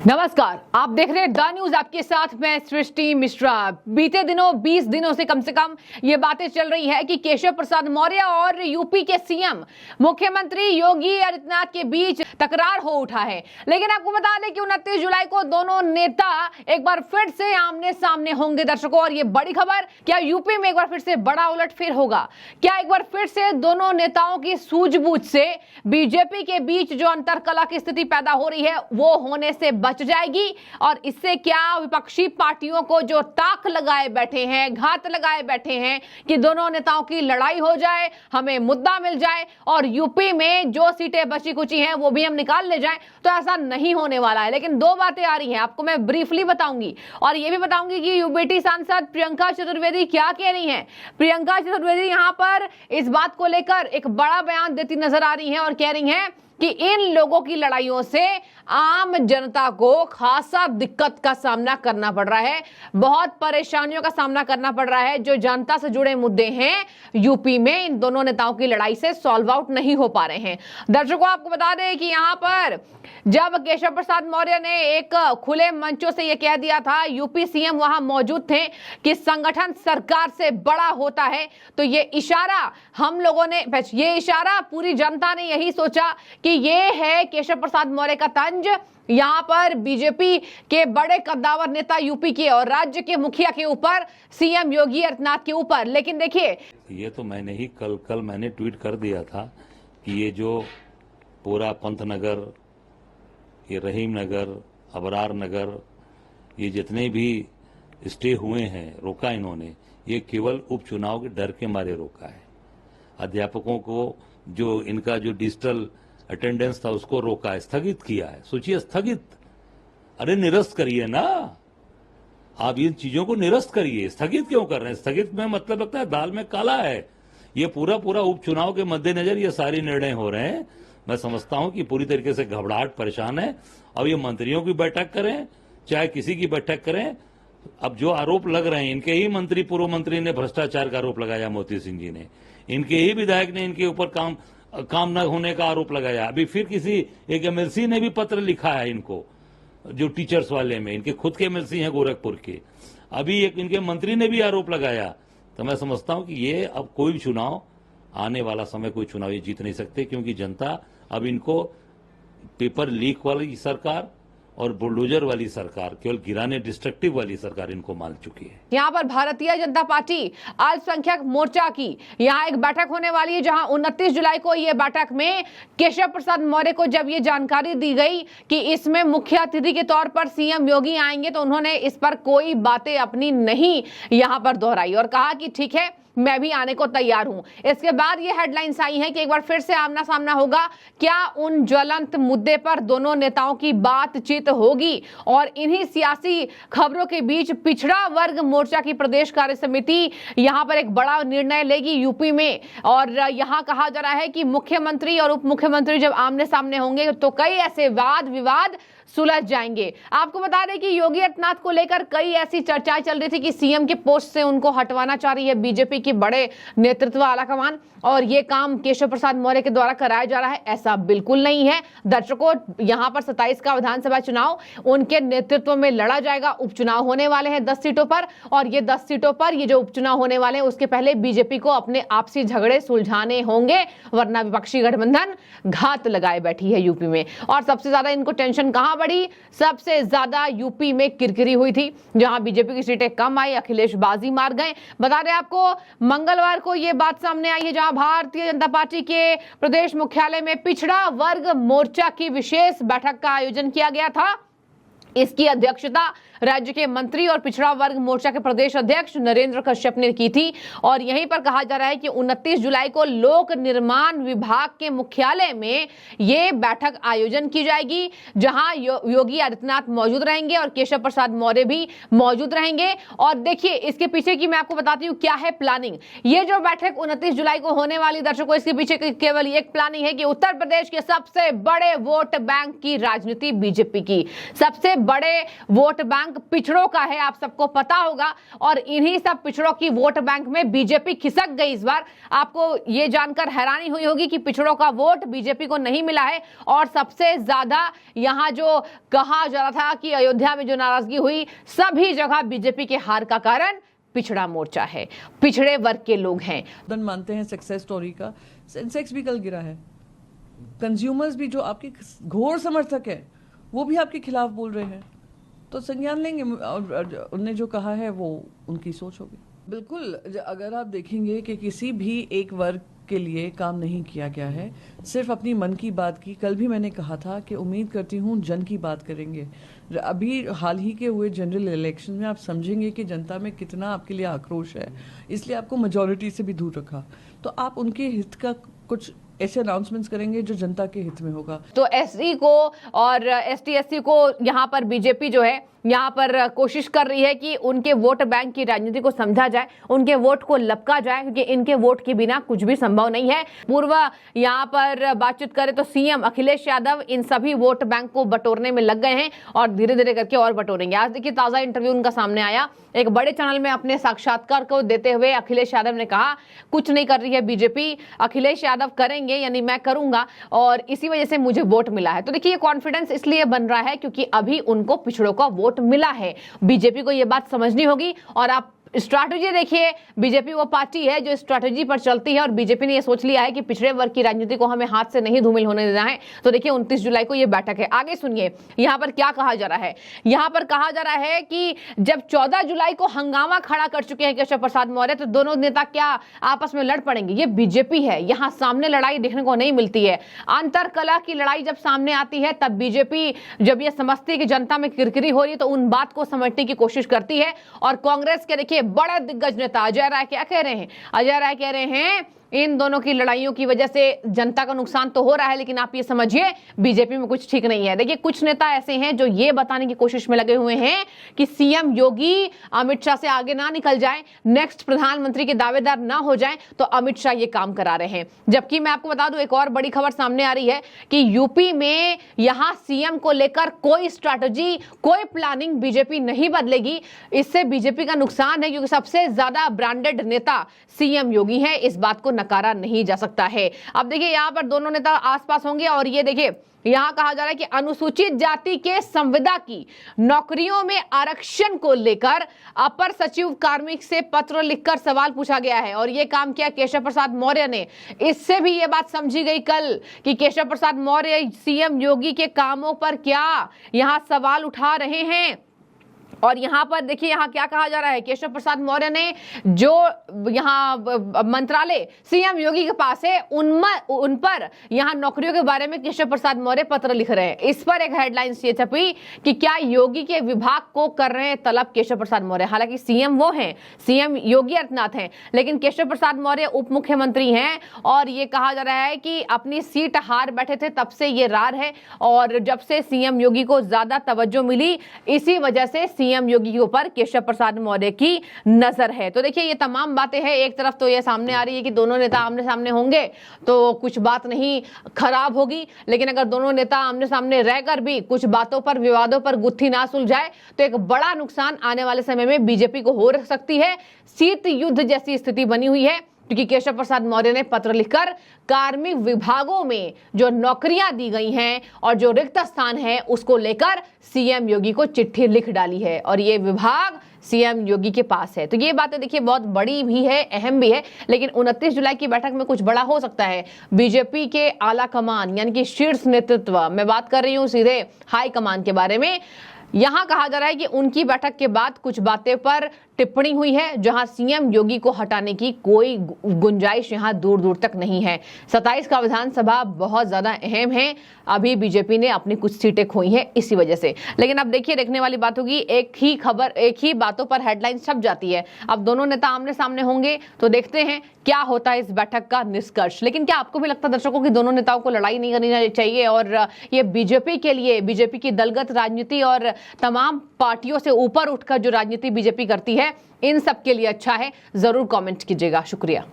नमस्कार, आप देख रहे हैं द न्यूज। आपके साथ मैं सृष्टि मिश्रा। बीते दिनों 20 दिनों से कम ये बातें चल रही है कि केशव प्रसाद मौर्य और यूपी के सीएम मुख्यमंत्री योगी आदित्यनाथ के बीच तकरार हो उठा है। लेकिन आपको बता दें कि 29 जुलाई को दोनों नेता एक बार फिर से आमने सामने होंगे दर्शकों। और ये बड़ी खबर, क्या यूपी में एक बार फिर से बड़ा उलटफेर होगा? क्या एक बार फिर से दोनों नेताओं की सूझबूझ से बीजेपी के बीच जो अंतरकलह की स्थिति पैदा हो रही है वो होने से बच जाएगी? और इससे क्या विपक्षी पार्टियों को जो ताक लगाए बैठे हैं, घात लगाए बैठे हैं कि दोनों नेताओं की लड़ाई हो जाए, हमें मुद्दा मिल जाए और यूपी में जो सीटें बची कुची हैं वो भी हम निकाल ले जाएं, तो ऐसा नहीं होने वाला है। लेकिन दो बातें आ रही हैं, आपको मैं ब्रीफली बताऊंगी और ये भी बताऊंगी कि यूबीटी सांसद प्रियंका चतुर्वेदी क्या कह रही हैं। प्रियंका चतुर्वेदी यहां पर इस बात को लेकर एक बड़ा बयान देती नजर आ रही हैं और कह रही हैं कि इन लोगों की लड़ाइयों से आम जनता को खासा दिक्कत का सामना करना पड़ रहा है, बहुत परेशानियों का सामना करना पड़ रहा है। जो जनता से जुड़े मुद्दे हैं यूपी में, इन दोनों नेताओं की लड़ाई से सॉल्व आउट नहीं हो पा रहे हैं। दर्शकों, आपको बता दें कि यहां पर जब केशव प्रसाद मौर्य ने एक खुले मंचों से यह कह दिया था, यूपी सीएम वहां मौजूद थे, कि संगठन सरकार से बड़ा होता है, तो ये इशारा हम लोगों ने, ये इशारा पूरी जनता ने यही सोचा कि ये है केशव प्रसाद मौर्य का तंज यहां पर बीजेपी के बड़े कद्दावर नेता यूपी के और राज्य के मुखिया के ऊपर, सीएम योगी आदित्यनाथ के ऊपर। लेकिन देखिए, ये तो मैंने ही कल मैंने ट्वीट कर दिया था कि ये जो पूरा पंतनगर, ये रहीम नगर, अबरार नगर, ये जितने भी स्टे हुए हैं, रोका इन्होंने, ये केवल उपचुनाव के डर के मारे रोका है। अध्यापकों को जो इनका जो डिजिटल अटेंडेंस था उसको रोका है, स्थगित किया है। सोचिए, स्थगित, अरे निरस्त करिए ना, आप इन चीजों को निरस्त करिए। स्थगित क्यों कर रहे हैं? स्थगित में मतलब लगता है दाल में काला है। ये पूरा उपचुनाव के मद्देनजर ये सारे निर्णय हो रहे हैं। मैं समझता हूं कि पूरी तरीके से घबराहट, परेशान है। अब ये मंत्रियों की बैठक करें चाहे किसी की बैठक करें, अब जो आरोप लग रहे हैं, इनके ही मंत्री, पूर्व मंत्री ने भ्रष्टाचार का आरोप लगाया, मोती सिंह जी ने, इनके ही विधायक ने इनके ऊपर काम न होने का आरोप लगाया। अभी फिर किसी एक एमएलसी ने भी पत्र लिखा है इनको, जो टीचर्स वाले में, इनके खुद के एमएलसी हैं गोरखपुर के। अभी एक इनके मंत्री ने भी आरोप लगाया। तो मैं समझता हूं कि ये अब कोई भी चुनाव, आने वाला समय कोई चुनाव ये जीत नहीं सकते, क्योंकि जनता अब इनको पेपर लीक वाली सरकार और बुलडोजर वाली सरकार, केवल गिराने, डिस्ट्रक्टिव वाली सरकार इनको मान चुकी है। यहाँ पर भारतीय जनता पार्टी अल्पसंख्यक मोर्चा की यहाँ एक बैठक होने वाली है, जहां 29 जुलाई को ये बैठक में केशव प्रसाद मौर्य को जब ये जानकारी दी गई कि इसमें मुख्य अतिथि के तौर पर सीएम योगी आएंगे, तो उन्होंने इस पर कोई बातें अपनी नहीं यहाँ पर दोहराई और कहा कि ठीक है, मैं भी आने को तैयार हूं। इसके बाद ये हेडलाइंस आई हैं कि एक बार फिर से आमना सामना होगा। क्या उन ज्वलंत मुद्दे पर दोनों नेताओं की बातचीत होगी? और इन्हीं सियासी खबरों के बीच पिछड़ा वर्ग मोर्चा की प्रदेश कार्य समिति यहां पर एक बड़ा निर्णय लेगी यूपी में। और यहां कहा जा रहा है कि मुख्यमंत्री और उप मुख्यमंत्री जब आमने सामने होंगे तो कई ऐसे वाद विवाद सुलझ जाएंगे। आपको बता दें कि योगी आदित्यनाथ को लेकर कई ऐसी चर्चाएं चल रही थी कि सीएम के पोस्ट से उनको हटवाना चाह रही है बीजेपी की बड़े नेतृत्व आलाकमान, और ये काम केशव प्रसाद मौर्य के द्वारा कराया जा रहा है। ऐसा बिल्कुल नहीं है दर्शकों। यहां पर 27 का विधानसभा चुनाव उनके नेतृत्व में लड़ा जाएगा। उपचुनाव होने वाले हैं 10 सीटों पर, और ये 10 सीटों पर ये जो उपचुनाव होने वाले हैं उसके पहले बीजेपी को अपने आपसी झगड़े सुलझाने होंगे, वरना विपक्षी गठबंधन घात लगाए बैठी है यूपी में। और सबसे ज्यादा इनको टेंशन कहां बढ़ी? सबसे ज्यादा यूपी में किरकिरी हुई थी, जहां बीजेपी की सीटें कम आई, अखिलेश बाजी मार गए। बता दें आपको, मंगलवार को यह बात सामने आई है, जहां भारतीय जनता पार्टी के प्रदेश मुख्यालय में पिछड़ा वर्ग मोर्चा की विशेष बैठक का आयोजन किया गया था। इसकी अध्यक्षता राज्य के मंत्री और पिछड़ा वर्ग मोर्चा के प्रदेश अध्यक्ष नरेंद्र कश्यप ने की थी। और यहीं पर कहा जा रहा है कि 29 जुलाई को लोक निर्माण विभाग के मुख्यालय में ये बैठक आयोजन की जाएगी, जहां योगी आदित्यनाथ मौजूद रहेंगे और केशव प्रसाद मौर्य भी मौजूद रहेंगे। और देखिए, इसके पीछे की मैं आपको बताती हूँ क्या है प्लानिंग। ये जो बैठक 29 जुलाई को होने वाली, दर्शकों, इसके पीछे केवल एक प्लानिंग है कि उत्तर प्रदेश के सबसे बड़े वोट बैंक की राजनीति बीजेपी की, सबसे बड़े वोट बैंक पिछड़ों का है, आप सबको पता होगा, और इन्हीं सब पिछड़ों की वोट बैंक में बीजेपी खिसक गई इस बार। आपको ये जानकर हैरानी हुई होगी कि पिछड़ों का वोट बीजेपी को नहीं मिला है, और सबसे ज्यादा यहां जो कहा जा रहा था कि अयोध्या में जो नाराजगी हुई, सभी जगह बीजेपी के हार का कारण पिछड़ा मोर्चा है, पिछड़े वर्ग के लोग हैं। मानते हैं सक्सेस स्टोरी का। सेंसेक्स भी कल गिरा है, कंज्यूमर्स भी जो आपके घोर समर्थक है वो भी आपके खिलाफ बोल रहे हैं, तो संज्ञान लेंगे, और उनने जो कहा है वो उनकी सोच होगी। बिल्कुल, अगर आप देखेंगे कि किसी भी एक वर्ग के लिए काम नहीं किया गया है, सिर्फ अपनी मन की बात की। कल भी मैंने कहा था कि उम्मीद करती हूँ जन की बात करेंगे। अभी हाल ही के हुए जनरल इलेक्शन में आप समझेंगे कि जनता में कितना आपके लिए आक्रोश है, इसलिए आपको मेजॉरिटी से भी दूर रखा। तो आप उनके हित का कुछ ऐसे अनाउंसमेंट्स करेंगे जो जनता के हित में होगा। तो एससी को और एसटी एससी को यहाँ पर बीजेपी जो है यहाँ पर कोशिश कर रही है कि उनके वोट बैंक की राजनीति को समझा जाए, उनके वोट को लपका जाए, क्योंकि इनके वोट के बिना कुछ भी संभव नहीं है। पूर्व यहाँ पर बातचीत करें तो सीएम अखिलेश यादव इन सभी वोट बैंक को बटोरने में लग गए हैं, और धीरे धीरे करके और बटोरेंगे। आज देखिए ताजा इंटरव्यू उनका सामने आया, एक बड़े चैनल में अपने साक्षात्कार को देते हुए अखिलेश यादव ने कहा कुछ नहीं कर रही है बीजेपी, अखिलेश यादव करेंगे, यानी मैं करूंगा, और इसी वजह से मुझे वोट मिला है। तो देखिए ये कॉन्फिडेंस इसलिए बन रहा है क्योंकि अभी उनको पिछड़ों का वोट मिला है। बीजेपी को ये बात समझनी होगी, और आप स्ट्रैटेजी देखिए, बीजेपी वो पार्टी है जो स्ट्रैटेजी पर चलती है, और बीजेपी ने ये सोच लिया है कि पिछड़े वर्ग की राजनीति को हमें हाथ से नहीं धूमिल होने देना है। तो देखिए 29 जुलाई को ये बैठक है। आगे सुनिए यहाँ पर क्या कहा जा रहा है। यहाँ पर कहा जा रहा है कि जब 14 जुलाई को हंगामा खड़ा कर चुके हैं केशव प्रसाद मौर्य, तो दोनों नेता क्या आपस में लड़ पड़ेंगे? ये बीजेपी है, यहाँ सामने लड़ाई देखने को नहीं मिलती है। अंतर कला की लड़ाई जब सामने आती है तब बीजेपी जब ये समझती है कि जनता में किरकिरी हो रही है तो उन बात को समझने की कोशिश करती है। और कांग्रेस के देखिए बड़े दिग्गज नेता अजय राय क्या कह रहे हैं? अजय राय कह रहे हैं इन दोनों की लड़ाइयों की वजह से जनता का नुकसान तो हो रहा है, लेकिन आप ये समझिए बीजेपी में कुछ ठीक नहीं है। देखिए कुछ नेता ऐसे हैं जो ये बताने की कोशिश में लगे हुए हैं कि सीएम योगी अमित शाह से आगे ना निकल जाए, नेक्स्ट प्रधानमंत्री के दावेदार ना हो जाए, तो अमित शाह ये काम करा रहे हैं। जबकि मैं आपको बता दूं एक और बड़ी खबर सामने आ रही है कि यूपी में यहां सीएम को लेकर कोई स्ट्रैटेजी, कोई प्लानिंग बीजेपी नहीं बदलेगी। इससे बीजेपी का नुकसान है, क्योंकि सबसे ज्यादा ब्रांडेड नेता सीएम योगी है, इस बात को नकारा नहीं जा सकता है। अब देखिए यहाँ पर दोनों नेता आसपास होंगे, और ये देखिए यहां कहा जा रहा है कि अनुसूचित जाति के संविदा की नौकरियों में आरक्षण को लेकर अपर सचिव कार्मिक से पत्र लिखकर सवाल पूछा गया है, और यह काम किया केशव प्रसाद मौर्य ने। इससे भी यह बात समझी गई कल कि केशव प्रसाद मौर्य सीएम योगी के कामों पर क्या यहां सवाल उठा रहे हैं। और यहाँ पर देखिए यहाँ क्या कहा जा रहा है, केशव प्रसाद मौर्य ने जो यहाँ मंत्रालय सीएम योगी के पास है उन पर यहाँ नौकरियों के बारे में केशव प्रसाद मौर्य पत्र लिख रहे हैं। इस पर एक हेडलाइन ये छपी कि क्या योगी के विभाग को कर रहे हैं तलब केशव प्रसाद मौर्य। हालांकि सीएम वो हैं, सीएम योगी आदित्यनाथ हैं, लेकिन केशव प्रसाद मौर्य उप मुख्यमंत्री हैं, और ये कहा जा रहा है कि अपनी सीट हार बैठे थे तब से ये रार है, और जब से सीएम योगी को ज्यादा तवज्जो मिली इसी वजह से सीएम योगी के ऊपर केशव प्रसाद मौर्य की नजर है। तो देखिए ये तमाम बातें हैं। एक तरफ तो ये सामने आ रही है कि दोनों नेता आमने सामने होंगे तो कुछ बात नहीं खराब होगी, लेकिन अगर दोनों नेता आमने सामने रहकर भी कुछ बातों पर, विवादों पर गुत्थी ना सुलझाए तो एक बड़ा नुकसान आने वाले समय में बीजेपी को हो सकती है। शीत युद्ध जैसी स्थिति बनी हुई है, क्योंकि केशव प्रसाद मौर्य ने पत्र लिखकर कार्मिक विभागों में जो नौकरियां दी गई हैं और जो रिक्त स्थान है उसको लेकर सीएम योगी को चिट्ठी लिख डाली है, और ये विभाग सीएम योगी के पास है। तो ये बातें देखिए बहुत बड़ी भी है, अहम भी है, लेकिन 29 जुलाई की बैठक में कुछ बड़ा हो सकता है। बीजेपी के आला कमान यानी कि शीर्ष नेतृत्व, मैं बात कर रही हूं सीधे हाई कमान के बारे में, यहां कहा जा रहा है कि उनकी बैठक के बाद कुछ बातें पर टिप्पणी हुई है जहां सीएम योगी को हटाने की कोई गुंजाइश यहां दूर दूर तक नहीं है। 27 का विधानसभा बहुत ज्यादा अहम है, अभी बीजेपी ने अपनी कुछ सीटें खोई हैं इसी वजह से। लेकिन अब देखिए देखने वाली बात होगी, एक ही खबर, एक ही बातों पर हेडलाइन छप जाती है। अब दोनों नेता आमने सामने होंगे तो देखते हैं क्या होता है इस बैठक का निष्कर्ष। लेकिन क्या आपको भी लगता है दर्शकों की दोनों नेताओं को लड़ाई नहीं करनी चाहिए, और ये बीजेपी के लिए, बीजेपी की दलगत राजनीति और तमाम पार्टियों से ऊपर उठकर जो राजनीति बीजेपी करती है इन सब के लिए अच्छा है? जरूर कमेंट कीजिएगा। शुक्रिया।